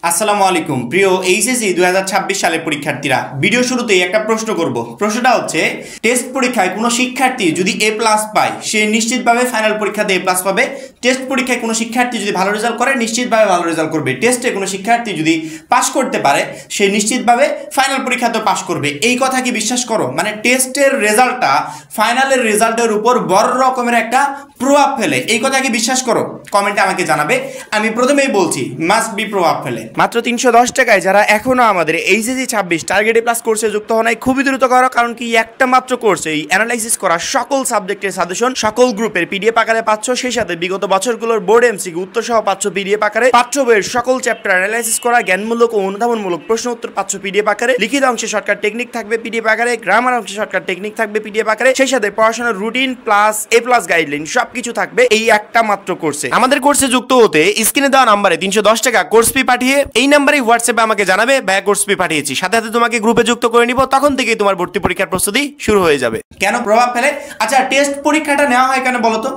আসসালামু আলাইকুম প্রিয় এইচএসসি 2026 সালের পরীক্ষার্থীরা, ভিডিও শুরুতেই একটা প্রশ্ন করব। প্রশ্নটা হচ্ছে, টেস্ট পরীক্ষায় কোনো শিক্ষার্থী যদি এ প্লাস পায় সে নিশ্চিতভাবে ফাইনাল পরীক্ষাতে এ প্লাস পাবে। টেস্ট পরীক্ষায় কোনো শিক্ষার্থী যদি ভালো রেজাল্ট করে নিশ্চিতভাবে ভালো রেজাল্ট করবে। টেস্টে কোনো শিক্ষার্থী যদি পাস করতে পারে সে নিশ্চিতভাবে ফাইনাল পরীক্ষাতেও পাস করবে। এই কথা কি বিশ্বাস করো? মানে টেস্টের রেজাল্টটা ফাইনালের রেজাল্টের উপর বড় রকমের একটা প্রভাব ফেলে, এই কথা কি বিশ্বাস করো? কমেন্টে আমাকে জানাবে। আমি প্রথমেই বলছি মাস্ট বি প্রভাব ফেলে। মাত্র 310 টাকায় যারা এখনো আমাদের এইচএসসি 26 টার্গেট এ প্লাস কোর্সে যুক্ত হন নাই, খুবই দ্রুত করো, কারণ কি একটা মাত্র কোর্সে এই অ্যানালাইসিস করা সকল সাবজেক্টের সাজেশন সকল গ্রুপের পিডিএফ আকারে পাচ্ছ। সেই সাথে বিগত বছরগুলোর বোর্ড এমসিকিউ উত্তর সহ পাচ্ছ পিডিএফ আকারে। পাঠ্য বইয়ের সকল চ্যাপ্টার অ্যানালাইসিস করা জ্ঞানমূলক ও অনুধাবনমূলক প্রশ্ন উত্তর পাচ্ছ পিডিএফ আকারে। লিখিত অংশে শর্টকাট টেকনিক থাকবে পিডিএফ আকারে, গ্রামার অংশে শর্টকাট টেকনিক থাকবে পিডিএফ আকারে। সেই সাথে পড়াশোনার রুটিন প্লাস এ প্লাস গাইডলাইন সবকিছু থাকবে এই একটা মাত্র কোর্সে। আমাদের কোর্সে যুক্ত হতে স্ক্রিনে দেওয়া নাম্বারে 310 টাকা কোর্স ফি পাঠিয়ে এই নাম্বারে হোয়াটসঅ্যাপে আমাকে জানাবে ভাইয়া কোর্স ফি পাঠিয়েছি, সাথে সাথে তোমাকে গ্রুপে যুক্ত করে নিব। তখন থেকেই তোমার ভর্তি পরীক্ষার প্রস্তুতি শুরু হয়ে যাবে। কেন প্রভাব ফেলে? আচ্ছা, টেস্ট পরীক্ষাটা নেওয়া হয় কেন বলো তো?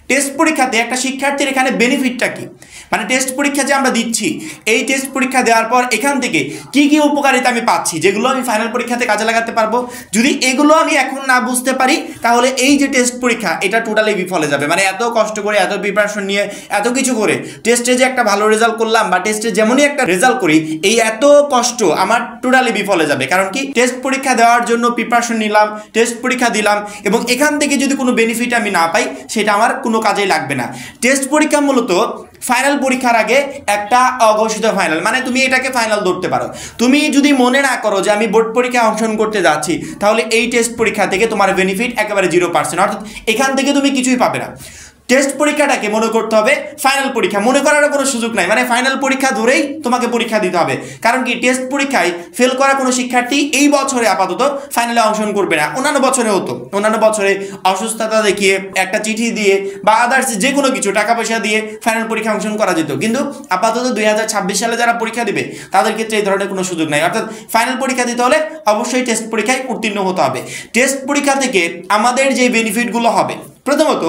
টেস্ট পরীক্ষাতে একটা শিক্ষার্থীর এখানে বেনিফিটটা কি? মানে টেস্ট পরীক্ষা যে আমরা দিচ্ছি, এই টেস্ট পরীক্ষা দেওয়ার পর এখান থেকে কি কি উপকারিতা আমি পাচ্ছি যেগুলো আমি ফাইনাল পরীক্ষাতে কাজে লাগাতে পারবো। যদি এগুলো আমি এখন না বুঝতে পারি তাহলে এই যে টেস্ট পরীক্ষা এটা টোটালি বিফলে যাবে। মানে এত কষ্ট করে এত প্রিপারেশন নিয়ে এত কিছু করে টেস্টে যে একটা ভালো রেজাল্ট করলাম বা টেস্টে যেমনই একটা রেজাল্ট করি, এই এত কষ্ট আমার টোটালি বিফলে যাবে। কারণ কি, টেস্ট পরীক্ষা দেওয়ার জন্য প্রিপারেশন নিলাম, টেস্ট পরীক্ষা দিলাম, এবং এখান থেকে যদি কোনো বেনিফিট আমি না পাই সেটা আমার কোনো কাজেই লাগবে না। টেস্ট পরীক্ষা মূলত ফাইনাল পরীক্ষার আগে একটা অঘোষিত ফাইনাল, মানে তুমি এটাকে ফাইনাল ধরতে পারো। তুমি যদি মনে না করো যে আমি বোর্ড পরীক্ষায় অংশগ্রহণ করতে যাচ্ছি, তাহলে এই টেস্ট পরীক্ষা থেকে তোমার বেনিফিট একেবারে 0%, অর্থাৎ এখান থেকে তুমি কিছুই পাবে না। টেস্ট পরীক্ষাটাকে মনে করতে হবে ফাইনাল পরীক্ষা, মনে করার কোনো সুযোগ নাই। মানে ফাইনাল পরীক্ষা ধরেই তোমাকে পরীক্ষা দিতে হবে। কারণ কি, টেস্ট পরীক্ষায় ফেল করা কোনো শিক্ষার্থী এই বছরে আপাতত ফাইনালে অংশগ্রহণ করবে না। অন্যান্য বছরে হতো, অন্যান্য বছরে অসুস্থতা দেখিয়ে একটা চিঠি দিয়ে বা আদার্স যে কোনো কিছু টাকা পয়সা দিয়ে ফাইনাল পরীক্ষা অংশগ্রহণ করা যেত। কিন্তু আপাতত 2026 সালে যারা পরীক্ষা দিবে তাদের ক্ষেত্রে এই ধরনের কোনো সুযোগ নাই। অর্থাৎ ফাইনাল পরীক্ষা দিতে হলে অবশ্যই টেস্ট পরীক্ষায় উত্তীর্ণ হতে হবে। টেস্ট পরীক্ষা থেকে আমাদের যে বেনিফিটগুলো হবে, প্রথমত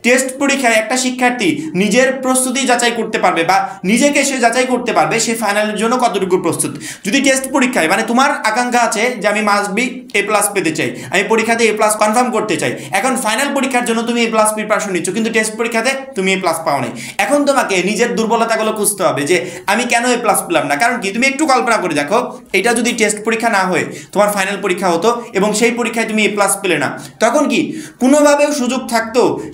টেস্ট পরীক্ষায় একটা শিক্ষার্থী নিজের প্রস্তুতি যাচাই করতে পারবে বা নিজেকে সে যাচাই করতে পারবে সে ফাইনালের জন্য কতটুকু প্রস্তুত। যদি টেস্ট পরীক্ষায়, মানে তোমার আকাঙ্ক্ষা আছে যে আমি মাস্ট বি এ প্লাস পেতে চাই, আমি পরীক্ষাতে এ প্লাস কনফার্ম করতে চাই, এখন ফাইনাল পরীক্ষার জন্য তুমি এ প্লাস প্রিপারেশন নিচ্ছ, কিন্তু টেস্ট পরীক্ষাতে তুমি এ প্লাস পাও নাই। এখন তোমাকে নিজের দুর্বলতাগুলো খুঁজতে হবে যে আমি কেন এ প্লাস পেলাম না। কারণ কি, তুমি একটু কল্পনা করে দেখো, এটা যদি টেস্ট পরীক্ষা না হয়ে তোমার ফাইনাল পরীক্ষা হতো এবং সেই পরীক্ষায় তুমি এ প্লাস পেলে না, তখন কি কোনোভাবেও সুযোগ থাকতো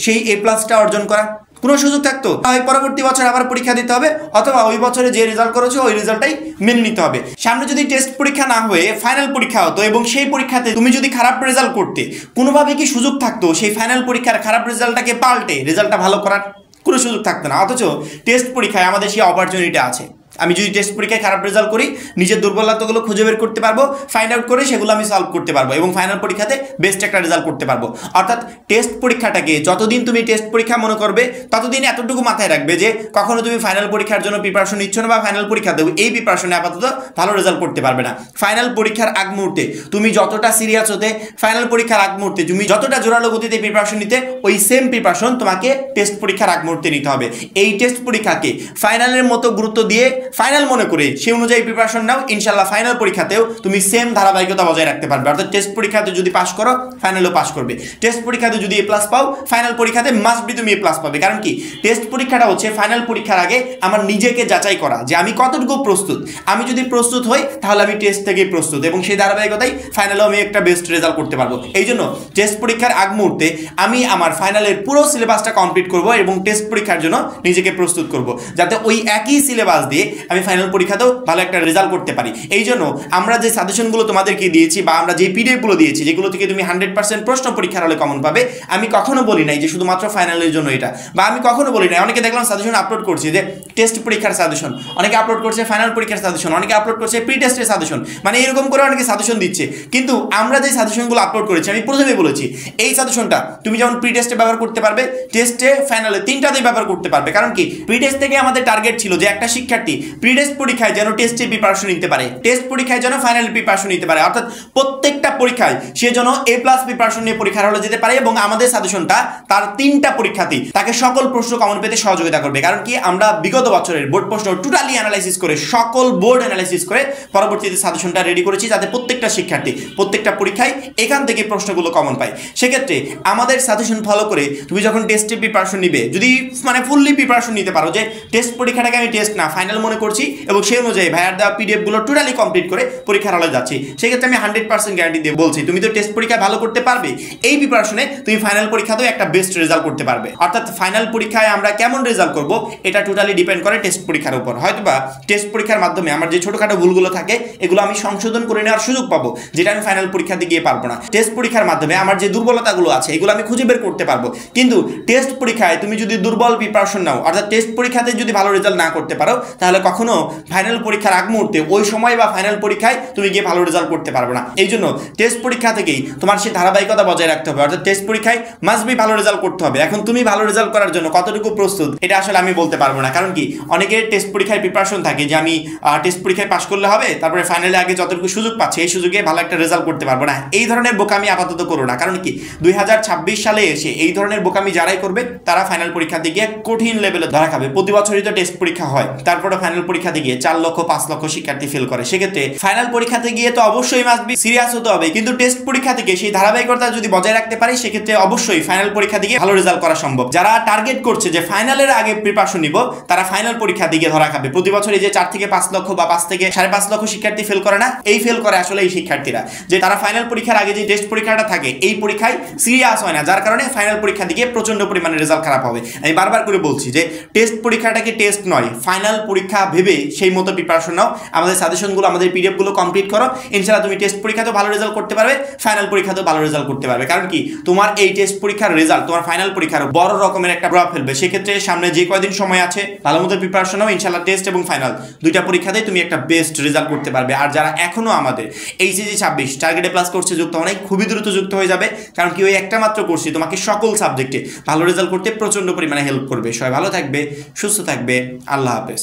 সেই এ প্লাসটা অর্জন করা? কোনো সুযোগ থাকতো? ওই পরবর্তী বছর আবার পরীক্ষা দিতে হবে, অথবা ওই বছরে যে রেজাল্ট করেছো ওই রেজাল্টটাই মেনে নিতে হবে। সামনে যদি টেস্ট পরীক্ষা না হয়ে ফাইনাল পরীক্ষা হতো এবং সেই পরীক্ষাতে তুমি যদি খারাপ রেজাল্ট করতে, কোনোভাবে কি সুযোগ থাকতো সেই ফাইনাল পরীক্ষার খারাপ রেজাল্টটাকে পাল্টে রেজাল্টটা ভালো করার? কোনো সুযোগ থাকতো না। অথচ টেস্ট পরীক্ষায় আমাদের সেই অপরচুনিটি আছে। আমি যদি টেস্ট পরীক্ষায় খারাপ রেজাল্ট করি, নিজের দুর্বলতাগুলো খুঁজে বের করতে পারবো, ফাইন্ড আউট করে সেগুলো আমি সলভ করতে পারবো এবং ফাইনাল পরীক্ষাতে বেস্ট একটা রেজাল্ট করতে পারবো। অর্থাৎ টেস্ট পরীক্ষাটাকে যতদিন তুমি টেস্ট পরীক্ষা মনে করবে ততদিন এতটুকু মাথায় রাখবে যে কখনো তুমি ফাইনাল পরীক্ষার জন্য প্রিপারেশন নিচ্ছ না বা ফাইনাল পরীক্ষা দেবো এই প্রিপারেশনে আপাতত ভালো রেজাল্ট করতে পারবে না। ফাইনাল পরীক্ষার আগ মুহূর্তে তুমি যতটা সিরিয়াস হতে, ফাইনাল পরীক্ষার আগ মুহূর্তে তুমি যতটা জোরালো গতিতে প্রিপারেশন নিতে, ওই সেম প্রিপারেশন তোমাকে টেস্ট পরীক্ষার আগ মুহূর্তে নিতে হবে। এই টেস্ট পরীক্ষাকে ফাইনালের মতো গুরুত্ব দিয়ে ফাইনাল মনে করে সে অনুযায়ী প্রিপারেশন নাও, ইনশাল্লাহ ফাইনাল পরীক্ষাতেও তুমি সেম ধারাবাহিকতা বজায় রাখতে পারবে। অর্থাৎ টেস্ট পরীক্ষাতে যদি পাস করো ফাইনালেও পাস করবে, টেস্ট পরীক্ষাতে যদি এ প্লাস পাও ফাইনাল পরীক্ষাতে মাস্ট বি তুমি এ প্লাস পাবে। কারণ কি, টেস্ট পরীক্ষাটা হচ্ছে ফাইনাল পরীক্ষার আগে আমার নিজেকে যাচাই করা যে আমি কতটুকু প্রস্তুত। আমি যদি প্রস্তুত হই তাহলে আমি টেস্ট থেকেই প্রস্তুত এবং সেই ধারাবাহিকতায় ফাইনালেও আমি একটা বেস্ট রেজাল্ট করতে পারবো। এই জন্য টেস্ট পরীক্ষার আগ মুহূর্তে আমি আমার ফাইনালের পুরো সিলেবাসটা কমপ্লিট করব এবং টেস্ট পরীক্ষার জন্য নিজেকে প্রস্তুত করব, যাতে ওই একই সিলেবাস দিয়ে আমি ফাইনাল পরীক্ষাতেও ভালো একটা রেজাল্ট করতে পারি। এই জন্য আমরা যে সাজেশনগুলো তোমাদেরকে দিয়েছি বা আমরা যে পিডিএফগুলো দিয়েছি যেগুলো থেকে তুমি 100% প্রশ্ন পরীক্ষার হলে কমন পাবে, আমি কখনো বলি নাই যে শুধুমাত্র ফাইনালের জন্য এটা, বা আমি কখনো বলি নাই, অনেকে দেখলাম সাজেশন আপলোড করছে যে টেস্ট পরীক্ষার সাজেশন, অনেকে আপলোড করছে ফাইনাল পরীক্ষার সাজেশন, অনেকে আপলোড করছে প্রি টেস্টের সাজেশন, মানে এরকম করে অনেকে সাজেশন দিচ্ছে। কিন্তু আমরা যে সাজেশনগুলো আপলোড করেছি, আমি প্রথমে বলেছি এই সাজেশনটা তুমি যেমন প্রি টেস্টে ব্যবহার করতে পারবে, টেস্টে, ফাইনালে তিনটাতেই ব্যবহার করতে পারবে। কারণ কি, প্রি টেস্ট থেকে আমাদের টার্গেট ছিল যে একটা শিক্ষার্থী প্রি টেস্ট পরীক্ষায় যেন টেস্টের প্রিপারেশন নিতে পারে, টেস্ট পরীক্ষায় যেন ফাইনাল প্রিপারেশন নিতে পারে, অর্থাৎ প্রত্যেকটা পরীক্ষায় সে যেন A+ প্রিপারেশন নিয়ে পরীক্ষার হলে যেতে পারে। এবং আমাদের সাজেশনটা তার 3টা পরীক্ষাতেই তাকে সকল প্রশ্ন কমন পেতে সহযোগিতা করবে। কারণ কি, আমরা বিগত বছরের বোর্ড প্রশ্ন টোটালি অ্যানালাইসিস করে, সকল বোর্ড অ্যানালাইসিস করে পরবর্তীতে সাজেশনটা রেডি করেছি, যাতে প্রত্যেকটা শিক্ষার্থী প্রত্যেকটা পরীক্ষায় এখান থেকে প্রশ্নগুলো কমন পায়। সেক্ষেত্রে আমাদের সাজেশন ফলো করে তুমি যখন টেস্টের প্রিপারেশন নিবে, যদি মানে ফুললি প্রিপারেশন নিতে পারো যে টেস্ট পরীক্ষাটাকে আমি টেস্ট না ফাইনাল মনে করছি এবং সেই অনুযায়ী ভাইয়ার দেওয়া পিডিএফগুলো টোটালি কমপ্লিট করে পরীক্ষার হলে যাচ্ছি, সেক্ষেত্রে আমি 100% গ্যারান্টি দিয়ে বলছি তুমি তো টেস্ট পরীক্ষা ভালো করতে পারবে। এই প্রিপারেশনে তুমি ফাইনাল পরীক্ষাতেও একটা বেস্ট রেজাল্ট করতে পারবে। অর্থাৎ ফাইনাল পরীক্ষায় আমরা কেমন রেজাল্ট করব এটা টোটালি ডিপেন্ড করে টেস্ট পরীক্ষার উপর। হয়তোবা টেস্ট পরীক্ষার মাধ্যমে আমার যে ছোটখাটো ভুলগুলো থাকে এগুলো আমি সংশোধন করে নেওয়ার সুযোগ পাবো, যেটা আমি ফাইনাল পরীক্ষাতে গিয়ে পারবো না। টেস্ট পরীক্ষার মাধ্যমে আমার যে দুর্বলতাগুলো আছে এগুলো আমি খুঁজে বের করতে পারবো। কিন্তু টেস্ট পরীক্ষায় তুমি যদি দুর্বল প্রিপারেশন নাও, অর্থাৎ টেস্ট পরীক্ষাতে যদি ভালো রেজাল্ট না করতে পারো, তাহলে কখনো ফাইনাল পরীক্ষার আগ মুহূর্তে ওই সময় বা ফাইনাল পরীক্ষায় তুমি গিয়ে ভালো রেজাল্ট করতে পারবে না। এই জন্য টেস্ট পরীক্ষা থেকেই তোমার সেই ধারাবাহিকতা বজায় রাখতে হবে, অর্থাৎ টেস্ট পরীক্ষায় মাস্ট বি ভালো রেজাল্ট করতে হবে। এখন তুমি ভালো রেজাল্ট করার জন্য কতটুকু প্রস্তুত এটা আসলে আমি বলতে পারবো না। কারণ কি, অনেকের টেস্ট পরীক্ষায় প্রিপারেশন থাকে যে আমি টেস্ট পরীক্ষায় পাশ করলে হবে, তারপরে ফাইনালে আগে যতটুকু সুযোগ পাচ্ছে এই সুযোগে ভালো একটা রেজাল্ট করতে পারবো না। এই ধরনের বোকামি আপাতত করো না। কারণ কি, 2026 সালে এসে এই ধরনের বোকামি যারাই করবে তারা ফাইনাল পরীক্ষাতে গিয়ে কঠিন লেভেলে ধরা খাবে। প্রতি বছরই তো টেস্ট পরীক্ষা হয়, তারপরে ফাইনাল পরীক্ষাতে গিয়ে 4 লক্ষ 5 লক্ষ শিক্ষার্থী ফেল করে। সেক্ষেত্রে ফাইনাল পরীক্ষাতে গিয়ে তো অবশ্যই মাস্ট বি সিরিয়াস হতে হবে, কিন্তু টেস্ট পরীক্ষা থেকে সেই ধারাবাহিকতা যদি বজায় রাখতে পারি সেক্ষেত্রে অবশ্যই ফাইনাল পরীক্ষা থেকে ভালো রেজাল্ট করা সম্ভব। যারা টার্গেট করছে যে ফাইনালের আগে প্রিপারেশন নিব, তারা ফাইনাল পরীক্ষা দিকে ধরা খাবে। প্রতি বছর এই যে 4 থেকে 5 লক্ষ বা 5 থেকে 5.5 লক্ষ শিক্ষার্থী ফেল করে না, এই ফেল করে আসলে এই শিক্ষার্থীরা, যে তারা ফাইনাল পরীক্ষার আগে যে টেস্ট পরীক্ষাটা থাকে এই পরীক্ষায় সিরিয়াস হয় না, যার কারণে ফাইনাল পরীক্ষা দিকে প্রচন্ড পরিমাণে রেজাল্ট খারাপ হবে। আমি বারবার করে বলছি যে টেস্ট পরীক্ষাটাকে টেস্ট নয়, ফাইনাল পরীক্ষা ভেবে সেই মতো প্রিপারেশন নাও। আমাদের সাজেশনগুলো, আমাদের পিডিএফগুলো কমপ্লিট করো, ইনশাআল্লাহ তুমি টেস্ট পরীক্ষাতেও ভালো রেজাল্ট করতে পারবে, ফাইনাল পরীক্ষাতেও ভালো রেজাল্ট করতে পারবে। কারণ কি, তোমার এই টেস্ট পরীক্ষার রেজাল্ট তোমার ফাইনাল পরীক্ষার বড় রকমের একটা প্রভাব ফেলবে। সেক্ষেত্রে সামনে যে কয়দিন সময় আছে ভালো মতো প্রিপারেশন নাও, ইনশাআল্লাহ টেস্ট এবং ফাইনাল দুইটা পরীক্ষাতেই তুমি একটা বেস্ট রেজাল্ট করতে পারবে। আর যারা এখনো আমাদের এইচএসসি 26 টার্গেট A+ কোর্সে যুক্ত অনেক খুবই দ্রুত যুক্ত হয়ে যাবে, কারণ কি ওই একটা মাত্র কোর্সই তোমাকে সকল সাবজেক্টে ভালো রেজাল্ট করতে প্রচন্ড পরিমাণে হেল্প করবে। সবাই ভালো থাকবে, সুস্থ থাকবে, আল্লাহ হাফেজ।